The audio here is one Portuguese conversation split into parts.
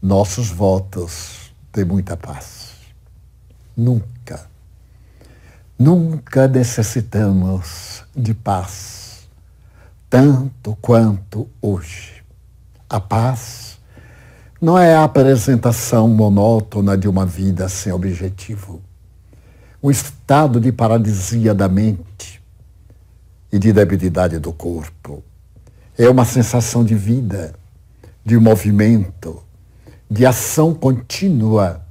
nossos votos de muita paz. Nunca, nunca necessitamos de paz, tanto quanto hoje. A paz não é a apresentação monótona de uma vida sem objetivo, um estado de paralisia da mente e de debilidade do corpo. É uma sensação de vida, de movimento, de ação contínua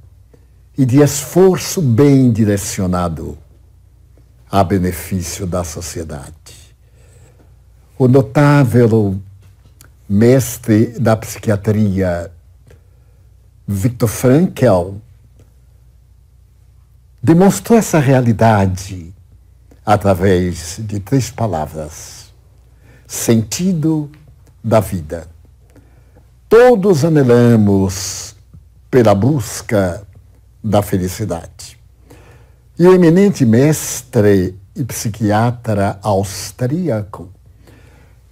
e de esforço bem direcionado a benefício da sociedade. O notável mestre da psiquiatria, Viktor Frankl, demonstrou essa realidade através de 3 palavras: sentido da vida. Todos anelamos pela busca da felicidade. E o eminente mestre e psiquiatra austríaco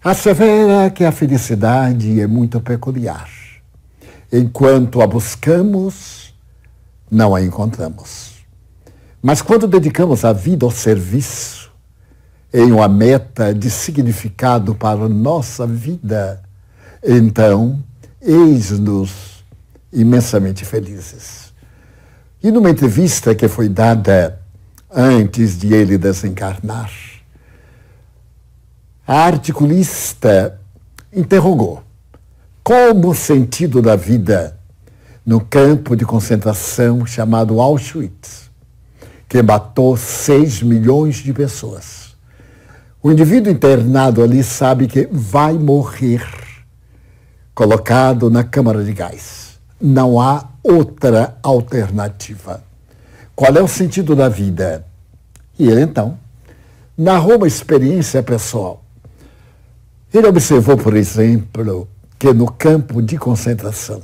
assevera que a felicidade é muito peculiar. Enquanto a buscamos, não a encontramos. Mas quando dedicamos a vida ao serviço, em uma meta de significado para a nossa vida, então, eis-nos imensamente felizes. E numa entrevista que foi dada antes de ele desencarnar, a articulista interrogou como o sentido da vida no campo de concentração chamado Auschwitz, que matou 6 milhões de pessoas. O indivíduo internado ali sabe que vai morrer colocado na câmara de gás. Não há outra alternativa. Qual é o sentido da vida? E ele, então, narrou uma experiência pessoal. Ele observou, por exemplo, que no campo de concentração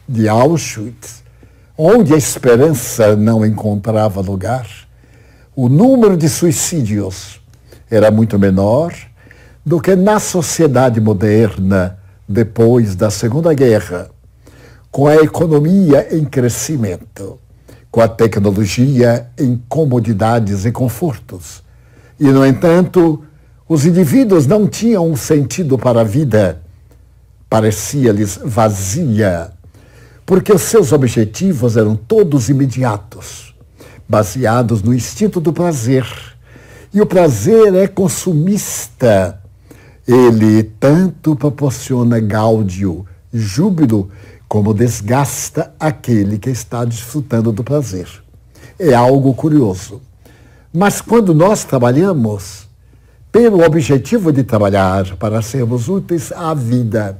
de Auschwitz, onde a esperança não encontrava lugar, o número de suicídios era muito menor do que na sociedade moderna depois da Segunda Guerra, com a economia em crescimento, com a tecnologia em comodidades e confortos. E, no entanto, os indivíduos não tinham um sentido para a vida, parecia-lhes vazia, porque os seus objetivos eram todos imediatos, baseados no instinto do prazer. E o prazer é consumista. Ele tanto proporciona gáudio, júbilo, como desgasta aquele que está desfrutando do prazer. É algo curioso. Mas quando nós trabalhamos pelo objetivo de trabalhar para sermos úteis à vida,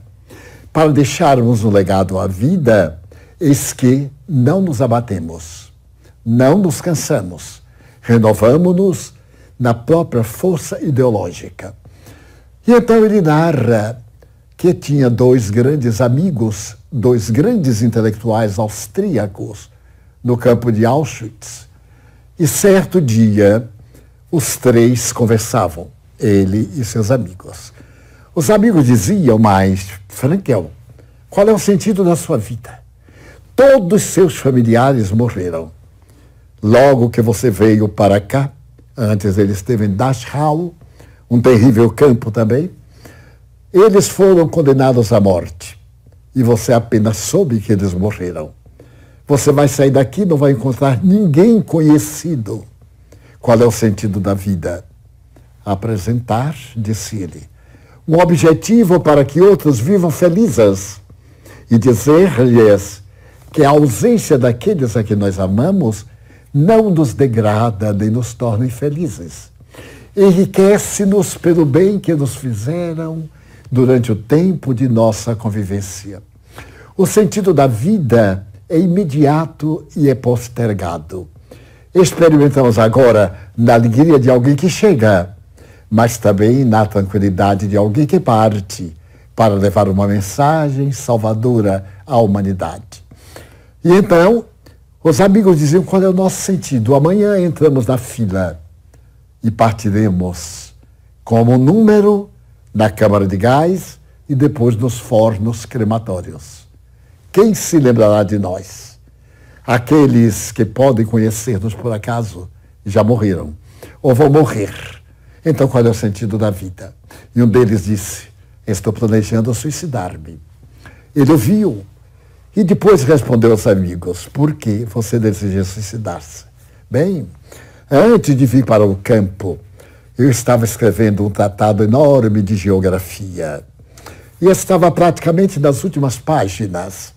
para deixarmos um legado à vida, eis que não nos abatemos, não nos cansamos, renovamos-nos na própria força ideológica. E então ele narra que tinha 2 grandes amigos, 2 grandes intelectuais austríacos no campo de Auschwitz. E certo dia, os 3 conversavam, ele e seus amigos. Os amigos diziam, mas, Frankl, qual é o sentido da sua vida? Todos seus familiares morreram. Logo que você veio para cá, antes ele esteve em Dachau, um terrível campo também, eles foram condenados à morte. E você apenas soube que eles morreram. Você vai sair daqui e não vai encontrar ninguém conhecido. Qual é o sentido da vida? Apresentar, disse ele, um objetivo para que outros vivam felizes e dizer-lhes que a ausência daqueles a que nós amamos não nos degrada nem nos torna infelizes. Enriquece-nos pelo bem que nos fizeram durante o tempo de nossa convivência. O sentido da vida é imediato e é postergado. Experimentamos agora na alegria de alguém que chega, mas também na tranquilidade de alguém que parte para levar uma mensagem salvadora à humanidade. E então, os amigos diziam qual é o nosso sentido. Amanhã entramos na fila e partiremos como um número na câmara de gás e depois nos fornos crematórios. quem se lembrará de nós? Aqueles que podem conhecer-nos por acaso já morreram ou vão morrer. Então, qual é o sentido da vida? E um deles disse, estou planejando suicidar-me. Ele ouviu e depois respondeu aos amigos, por que você deseja suicidar-se? Bem, antes de vir para o campo, eu estava escrevendo um tratado enorme de geografia. E estava praticamente nas últimas páginas.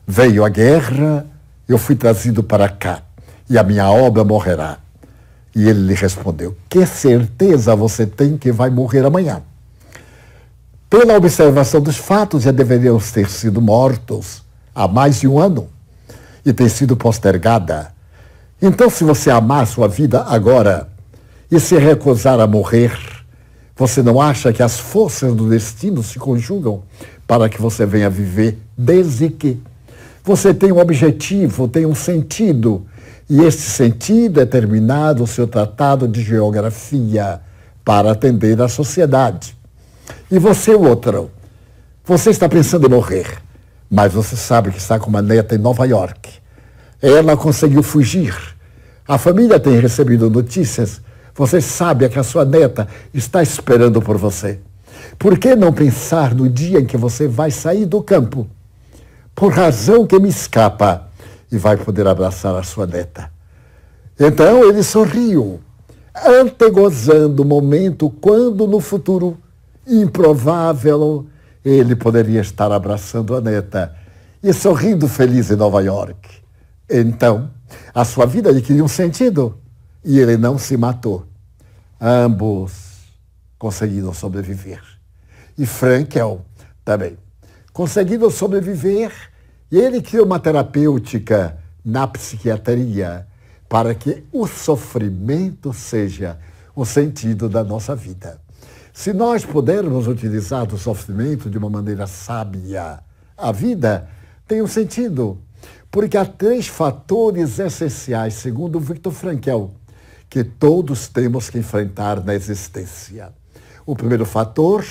Veio a guerra, eu fui trazido para cá, e a minha obra morrerá. E ele lhe respondeu, que certeza você tem que vai morrer amanhã? Pela observação dos fatos, já deveriam ter sido mortos há mais de 1 ano e ter sido postergada. Então, se você amar sua vida agora e se recusar a morrer, você não acha que as forças do destino se conjugam para que você venha viver desde que você tem um objetivo, tem um sentido, e este sentido é terminar o seu tratado de geografia para atender a sociedade. E você, outro, você está pensando em morrer, mas você sabe que está com uma neta em Nova York. Ela conseguiu fugir. A família tem recebido notícias. Você sabe que a sua neta está esperando por você. Por que não pensar no dia em que você vai sair do campo? Por razão que me escapa, e vai poder abraçar a sua neta. Então ele sorriu, antegozando o momento quando no futuro improvável ele poderia estar abraçando a neta e sorrindo feliz em Nova York. Então, a sua vida adquiriu um sentido e ele não se matou. Ambos conseguiram sobreviver. E Frankl também. Conseguiram sobreviver e ele criou uma terapêutica na psiquiatria para que o sofrimento seja o sentido da nossa vida. Se nós pudermos utilizar o sofrimento de uma maneira sábia, a vida tem um sentido. Porque há 3 fatores essenciais, segundo Viktor Frankl, que todos temos que enfrentar na existência. O primeiro fator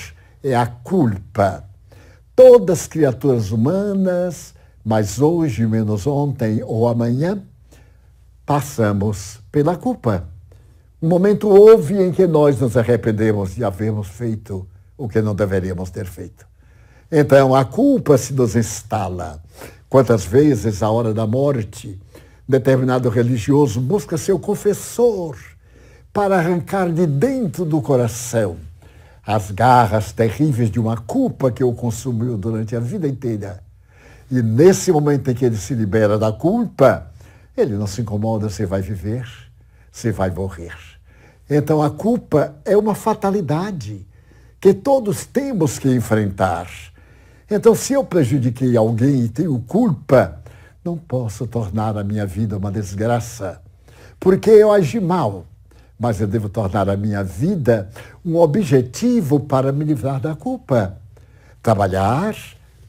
é a culpa. Todas as criaturas humanas, mas hoje, menos ontem ou amanhã, passamos pela culpa. Um momento houve em que nós nos arrependemos de havermos feito o que não deveríamos ter feito. Então, a culpa se nos instala. Quantas vezes, à hora da morte, determinado religioso busca seu confessor para arrancar de dentro do coração as garras terríveis de uma culpa que o consumiu durante a vida inteira. E nesse momento em que ele se libera da culpa, ele não se incomoda se vai viver, se vai morrer. Então a culpa é uma fatalidade que todos temos que enfrentar. Então, se eu prejudiquei alguém e tenho culpa, não posso tornar a minha vida uma desgraça, porque eu agi mal, mas eu devo tornar a minha vida um objetivo para me livrar da culpa. Trabalhar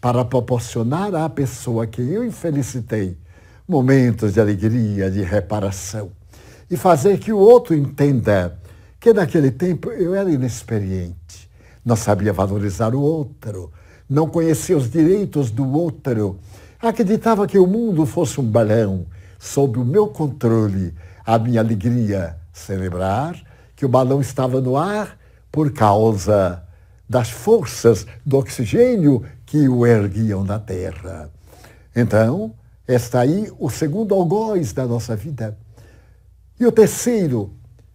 para proporcionar à pessoa que eu infelicitei momentos de alegria, de reparação, e fazer que o outro entenda que naquele tempo eu era inexperiente, não sabia valorizar o outro, não conhecia os direitos do outro, acreditava que o mundo fosse um balão sob o meu controle, a minha alegria, celebrar que o balão estava no ar por causa das forças do oxigênio que o erguiam da terra. Então, está aí o segundo algoz da nossa vida. E o terceiro,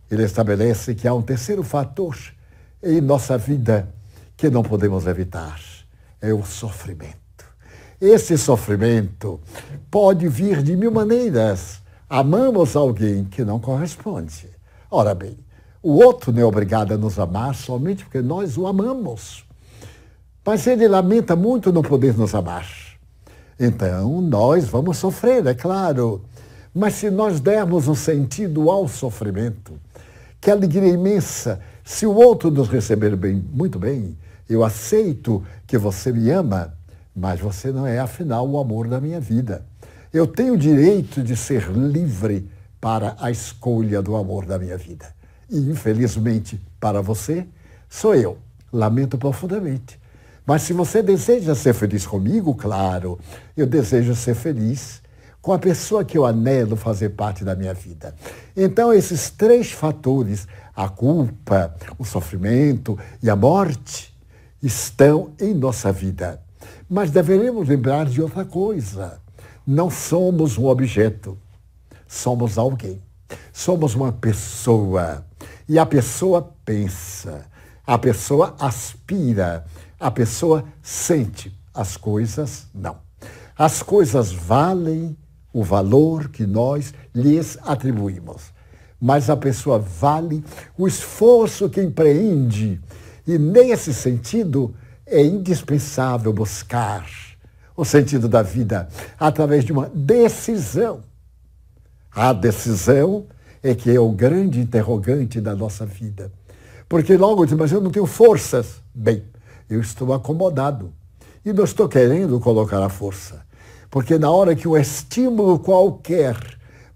ele estabelece que há um terceiro fator em nossa vida que não podemos evitar. É o sofrimento. Esse sofrimento pode vir de 1000 maneiras. Amamos alguém que não corresponde. Ora bem, o outro não é obrigado a nos amar somente porque nós o amamos. Mas ele lamenta muito não poder nos amar. Então, nós vamos sofrer, é claro. Mas se nós dermos um sentido ao sofrimento, que alegria imensa, se o outro nos receber bem, muito bem, eu aceito que você me ama, mas você não é, afinal, o amor da minha vida. Eu tenho o direito de ser livre para a escolha do amor da minha vida. E, infelizmente, para você, sou eu. Lamento profundamente. Mas se você deseja ser feliz comigo, claro, eu desejo ser feliz com a pessoa que eu anelo fazer parte da minha vida. Então, esses três fatores, a culpa, o sofrimento e a morte, estão em nossa vida. Mas deveremos lembrar de outra coisa. Não somos um objeto, somos alguém. Somos uma pessoa. E a pessoa pensa, a pessoa aspira, a pessoa sente. As coisas não. As coisas valem o valor que nós lhes atribuímos. Mas a pessoa vale o esforço que empreende. E nesse sentido é indispensável buscar o sentido da vida através de uma decisão. A decisão é que é o grande interrogante da nossa vida. Porque logo diz, mas eu não tenho forças. Bem, eu estou acomodado e não estou querendo colocar a força. Porque na hora que um estímulo qualquer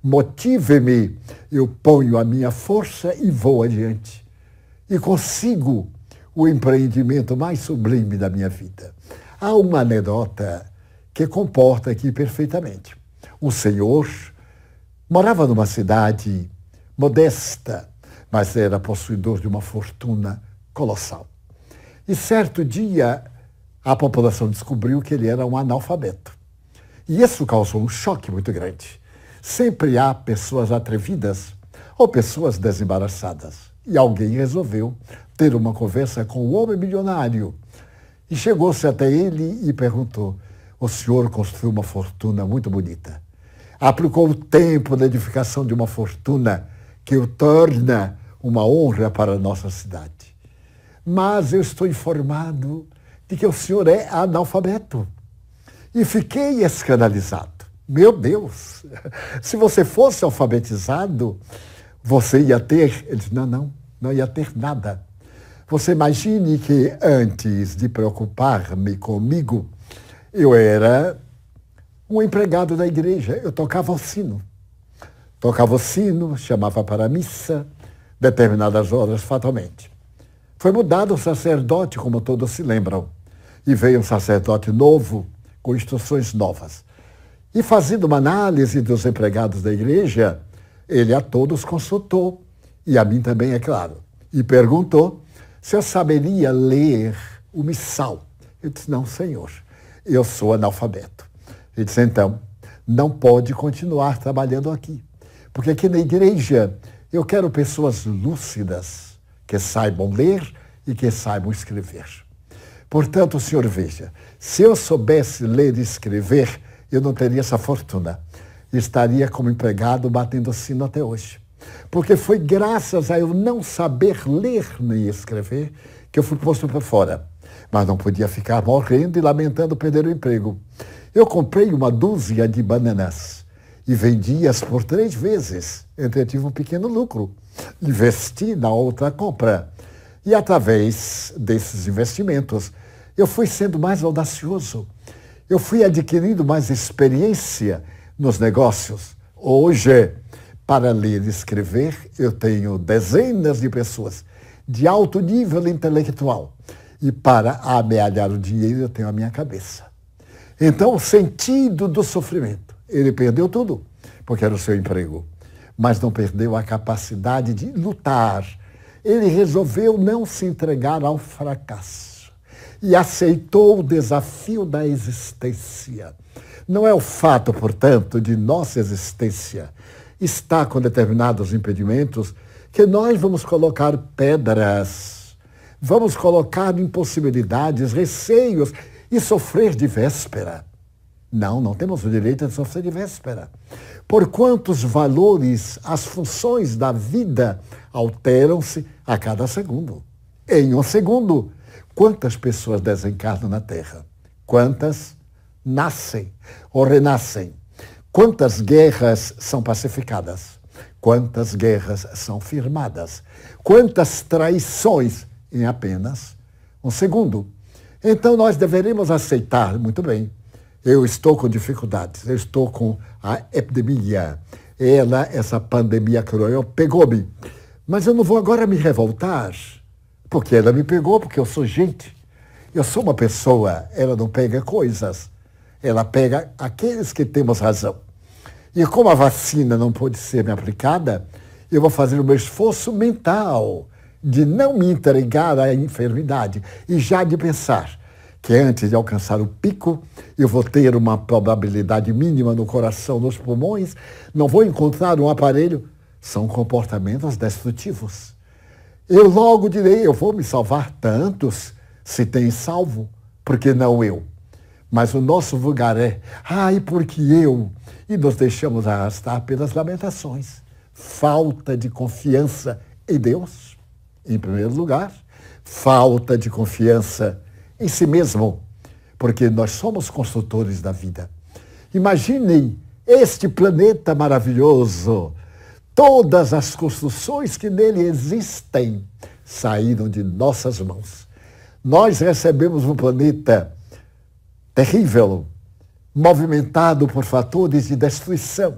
motive-me, eu ponho a minha força e vou adiante. E consigo o empreendimento mais sublime da minha vida. Há uma anedota que comporta aqui perfeitamente. Um senhor morava numa cidade modesta, mas era possuidor de uma fortuna colossal. E certo dia, a população descobriu que ele era um analfabeto. E isso causou um choque muito grande. Sempre há pessoas atrevidas ou pessoas desembaraçadas. E alguém resolveu ter uma conversa com o homem milionário. E chegou-se até ele e perguntou, o senhor construiu uma fortuna muito bonita. Aplicou o tempo na edificação de uma fortuna que o torna uma honra para a nossa cidade. Mas eu estou informado de que o senhor é analfabeto. E fiquei escandalizado. Meu Deus, se você fosse alfabetizado, você ia ter... Ele disse, não ia ter nada. Você imagine que antes de preocupar-me comigo, eu era um empregado da igreja, eu tocava o sino. Tocava o sino, chamava para a missa, determinadas horas fatalmente. Foi mudado o sacerdote, como todos se lembram, e veio um sacerdote novo, com instruções novas. E fazendo uma análise dos empregados da igreja, ele a todos consultou, e a mim também, é claro, e perguntou se eu saberia ler o missal. Eu disse, não, senhor, eu sou analfabeto. Ele disse, então, não pode continuar trabalhando aqui, porque aqui na igreja eu quero pessoas lúcidas, que saibam ler e que saibam escrever. Portanto, o senhor veja, se eu soubesse ler e escrever, eu não teria essa fortuna. Estaria como empregado batendo sino até hoje. Porque foi graças a eu não saber ler nem escrever que eu fui posto para fora. Mas não podia ficar morrendo e lamentando perder o emprego. Eu comprei uma dúzia de bananas e vendi-as por 3 vezes. Então eu tive um pequeno lucro. Investi na outra compra. E através desses investimentos, eu fui sendo mais audacioso. Eu fui adquirindo mais experiência nos negócios. Hoje, para ler e escrever, eu tenho dezenas de pessoas de alto nível intelectual. E para amealhar o dinheiro, eu tenho a minha cabeça. Então, o sentido do sofrimento, ele perdeu tudo, porque era o seu emprego. Mas não perdeu a capacidade de lutar. Ele resolveu não se entregar ao fracasso e aceitou o desafio da existência. Não é o fato, portanto, de nossa existência estar com determinados impedimentos que nós vamos colocar pedras, vamos colocar impossibilidades, receios e sofrer de véspera. Não temos o direito de sofrer de véspera. Porquanto os valores, as funções da vida alteram-se a cada segundo. Em um segundo, quantas pessoas desencarnam na Terra? Quantas nascem ou renascem? Quantas guerras são pacificadas? Quantas guerras são firmadas? Quantas traições em apenas um segundo? Então nós deveríamos aceitar, muito bem, eu estou com dificuldades, eu estou com a epidemia, essa pandemia cruel pegou-me, mas eu não vou agora me revoltar, porque ela me pegou, porque eu sou gente. Eu sou uma pessoa, ela não pega coisas, ela pega aqueles que temos razão. E como a vacina não pode ser me aplicada, eu vou fazer o meu esforço mental de não me entregar à enfermidade e já de pensar que antes de alcançar o pico, eu vou ter uma probabilidade mínima no coração, nos pulmões, não vou encontrar um aparelho. São comportamentos destrutivos. Eu logo direi, eu vou me salvar tantos, se tem salvo, porque não eu? Mas o nosso vulgar é, ai, porque eu? E nos deixamos arrastar pelas lamentações. Falta de confiança em Deus, em primeiro lugar. Falta de confiança em si mesmo, porque nós somos construtores da vida. Imaginem este planeta maravilhoso. Todas as construções que nele existem saíram de nossas mãos. Nós recebemos um planeta terrível, movimentado por fatores de destruição.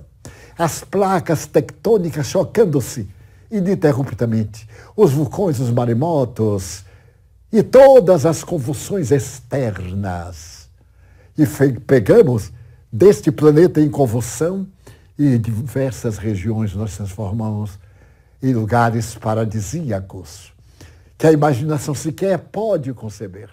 As placas tectônicas chocando-se ininterruptamente. Os vulcões, os maremotos e todas as convulsões externas. E pegamos deste planeta em convulsão e diversas regiões nós transformamos em lugares paradisíacos que a imaginação sequer pode conceber.